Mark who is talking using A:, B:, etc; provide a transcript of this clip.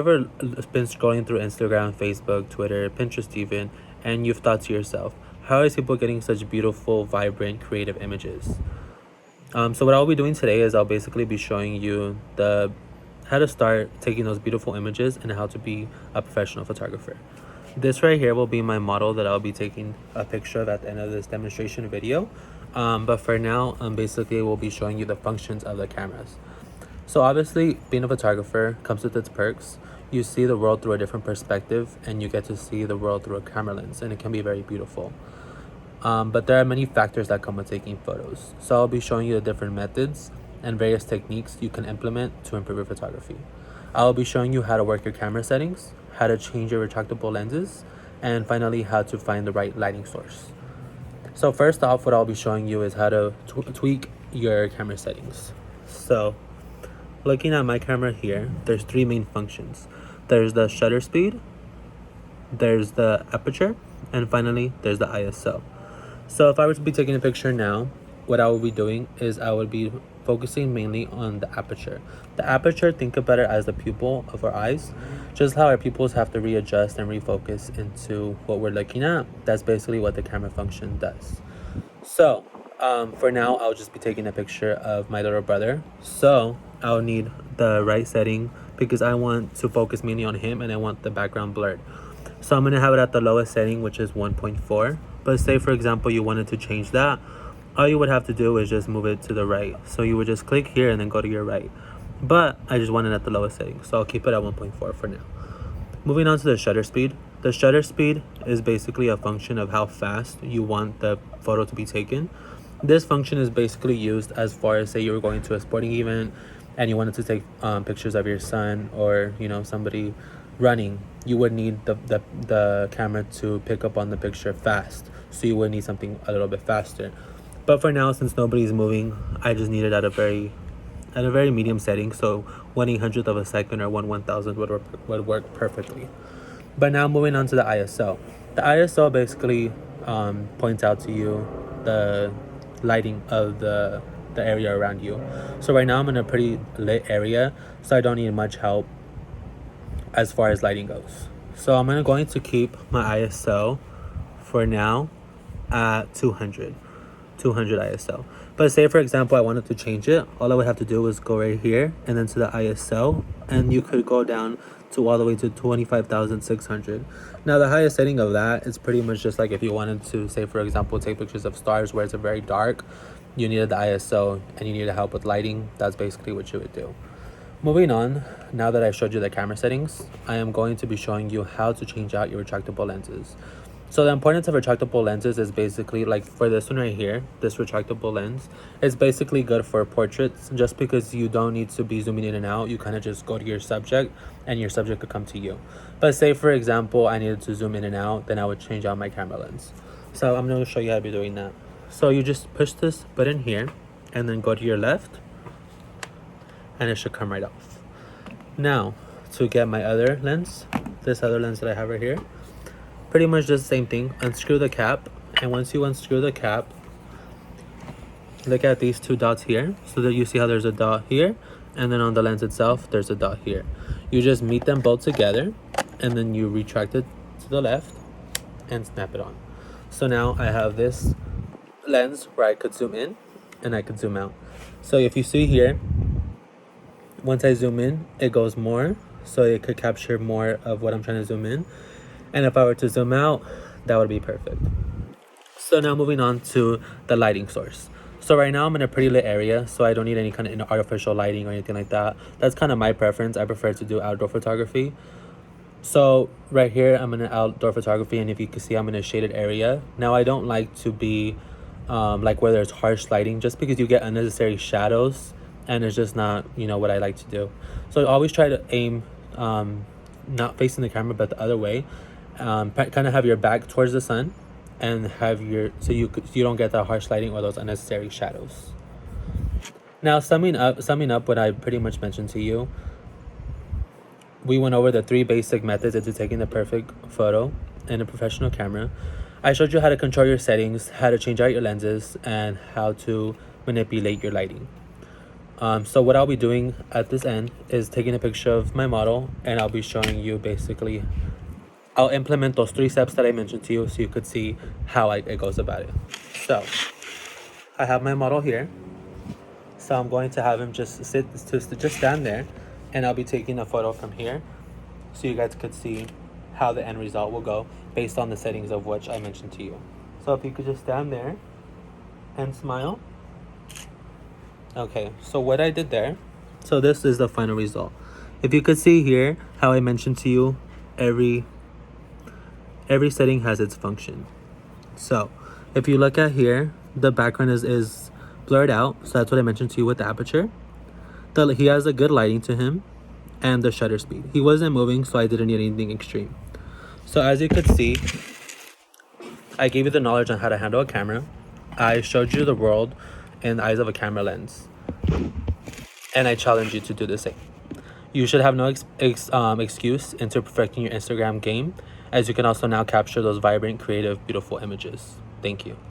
A: Ever been scrolling through Instagram, Facebook, Twitter, Pinterest even, and you've thought to yourself, how is people getting such beautiful, vibrant, creative images? So what I'll be doing today is I'll basically be showing you the how to start taking those beautiful images and how to be a professional photographer. This right here will be my model that I'll be taking a picture of at the end of this demonstration video. But for now, basically we'll be showing you the functions of the cameras. So obviously, being a photographer comes with its perks. You see the world through a different perspective, and you get to see the world through a camera lens, and it can be very beautiful. But there are many factors that come with taking photos. So I'll be showing you the different methods and various techniques you can implement to improve your photography. I'll be showing you how to work your camera settings, how to change your retractable lenses, and finally how to find the right lighting source. So first off, what I'll be showing you is how to tweak your camera settings. So looking at my camera here, there's three main functions. There's the shutter speed, there's the aperture, and finally there's the ISO. So if I were to be taking a picture now, what I would be doing is I would be focusing mainly on the aperture. The aperture, think about it as the pupil of our eyes. Just how our pupils have to readjust and refocus into what we're looking at, that's basically what the camera function does. So for now, I'll just be taking a picture of my little brother. So I'll need the right setting because I want to focus mainly on him and I want the background blurred. So I'm going to have it at the lowest setting, which is 1.4. But say, for example, you wanted to change that. All you would have to do is just move it to the right. So you would just click here and then go to your right. But I just want it at the lowest setting. So I'll keep it at 1.4 for now. Moving on to the shutter speed. The shutter speed is basically a function of how fast you want the photo to be taken. This function is basically used as far as say you were going to a sporting event and you wanted to take pictures of your son or somebody running. You would need the camera to pick up on the picture fast. So you would need something a little bit faster. But for now, since nobody's moving, I just need it at a very medium setting. So 1/800th of a second or 1/1000th would work perfectly. But now moving on to the ISO. The ISO basically points out to you the lighting of the area around you. So right now I'm in a pretty lit area, so I don't need much help as far as lighting goes. So I'm going to keep my ISO for now at 200 ISO. But say for example I wanted to change it, all I would have to do is go right here and then to the ISO, and you could go down to all the way to 25,600. Now the highest setting of that is pretty much just like if you wanted to say for example take pictures of stars where it's very dark, you needed the ISO and you needed help with lighting. That's basically what you would do. Moving on, now that I showed you the camera settings, I am going to be showing you how to change out your retractable lenses. So the importance of retractable lenses is basically like for this one right here, this retractable lens is basically good for portraits just because you don't need to be zooming in and out. You kind of just go to your subject and your subject could come to you. But say for example, I needed to zoom in and out, then I would change out my camera lens. So I'm going to show you how to be doing that. So you just push this button here and then go to your left and it should come right off. Now to get my other lens, this other lens that I have right here, pretty much just the same thing. Unscrew the cap, and once you unscrew the cap, look at these two dots here, so that you see how there's a dot here, and then on the lens itself there's a dot here. You just meet them both together and then you retract it to the left and snap it on. So now I have this lens where I could zoom in and I could zoom out. So if you see here, once I zoom in it goes more, so it could capture more of what I'm trying to zoom in. And if I were to zoom out, that would be perfect. So now moving on to the lighting source. So right now I'm in a pretty lit area, so I don't need any kind of artificial lighting or anything like that. That's kind of my preference. I prefer to do outdoor photography. So right here, I'm in an outdoor photography, and if you can see, I'm in a shaded area. Now I don't like to be like where there's harsh lighting, just because you get unnecessary shadows, and it's just not what I like to do. So I always try to aim not facing the camera but the other way. Kind of have your back towards the sun and have so you don't get that harsh lighting or those unnecessary shadows. Now summing up what I pretty much mentioned to you, we went over the three basic methods into taking the perfect photo in a professional camera. I showed you how to control your settings, how to change out your lenses, and how to manipulate your lighting. So what I'll be doing at this end is taking a picture of my model, and I'll be showing you basically, I'll implement those 3 steps that I mentioned to you so you could see how it goes about it. So I have my model here. So I'm going to have him just stand there, and I'll be taking a photo from here so you guys could see how the end result will go based on the settings of which I mentioned to you. So if you could just stand there and smile. Okay, so what I did there, so this is the final result. If you could see here how I mentioned to you, every setting has its function. So if you look at here, the background is blurred out, so that's what I mentioned to you with the aperture. He has a good lighting to him, and the shutter speed. He wasn't moving, so I didn't need anything extreme. So as you could see, I gave you the knowledge on how to handle a camera. I showed you the world in the eyes of a camera lens, and I challenge you to do the same. You should have no excuse into perfecting your Instagram game, as you can also now capture those vibrant, creative, beautiful images. Thank you.